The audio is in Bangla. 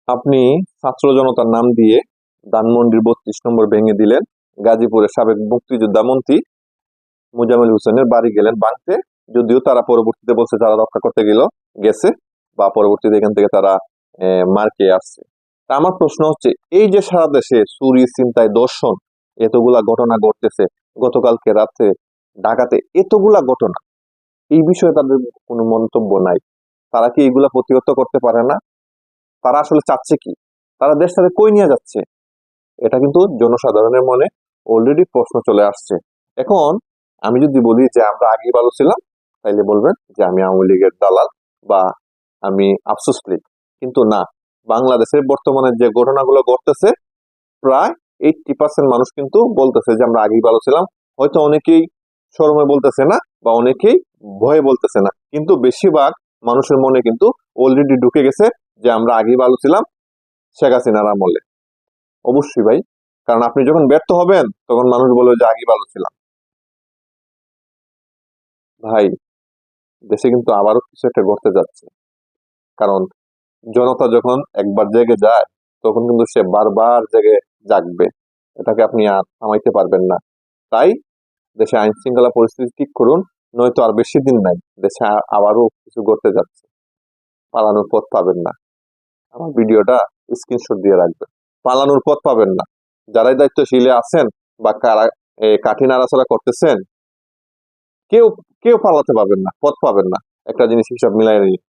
আপনি ছাত্র জনতার নাম দিয়ে ধানমন্ডির 32 নম্বর ভেঙে দিলেন। গাজীপুরের সাবেক মুক্তিযোদ্ধা মন্ত্রী মোজাম্মেল হোসেনের বাড়ি গেলেন ভাঙতে। যদিও তারা পরবর্তীতে বলছে তারা রক্ষা করতে গেছে বা পরবর্তীতে এখান থেকে তারা মার খেয়ে আসছে। তা আমার প্রশ্ন হচ্ছে, এই যে সারা দেশে চুরি, ছিনতাই, ধর্ষণ এতগুলা ঘটনা ঘটতেছে, গতকালকে রাতে ঢাকাতে এতগুলা ঘটনা, এই বিষয়ে তাদের কোনো মন্তব্য নাই? তারা কি এগুলা প্রতিহত করতে পারে না? তারা আসলে চাচ্ছে কি? তারা দেশটাকে কই নিয়ে যাচ্ছে? এটা কিন্তু জনসাধারণের মনে অলরেডি প্রশ্ন চলে আসছে। এখন আমি যদি বলি যে আমরা আগে ভালো ছিলাম, তাইলে বলবেন যে আমি আওয়ামী লীগের দালাল বা আমি আফসোস লীগ। কিন্তু না, বাংলাদেশের বর্তমানে যে ঘটনাগুলো ঘটতেছে, প্রায় 80% মানুষ কিন্তু বলতেছে যে আমরা আগেই ভালো ছিলাম। হয়তো অনেকেই শরমে বলতেছে না বা অনেকেই ভয়ে বলতেছে না, কিন্তু বেশিরভাগ মানুষের মনে কিন্তু অলরেডি ঢুকে গেছে যে আমরা আগেই ভালো ছিলাম শেখ হাসিনার আমলে। অবশ্যই ভাই, কারণ আপনি যখন ব্যর্থ হবেন তখন মানুষ বলবে যে আগে ভালো ছিলাম। ভাই, দেশে কিন্তু আবারও কিছু একটা ঘটতে যাচ্ছে। কারণ জনতা যখন একবার জেগে যায়, তখন কিন্তু সে বারবার জেগে জাগবে। এটাকে আপনি আর থামাইতে পারবেন না। তাই দেশে আইন শৃঙ্খলা পরিস্থিতি ঠিক করুন, নয়তো আর বেশি দিন নাই, দেশে আবারও কিছু ঘটতে যাচ্ছে। পালানোর পথ পাবেন না। আমার ভিডিওটা স্ক্রিনশট দিয়ে রাখবেন। পালানোর পথ পাবেন না। যারাই দায়িত্বশীলে আছেন বা কারা কাঠি নাড়াচাড়া করতেছেন, কেউ কেউ পালাতে পারবেন না, পথ পাবেন না। একটা জিনিস হিসাব মিলাই নিন।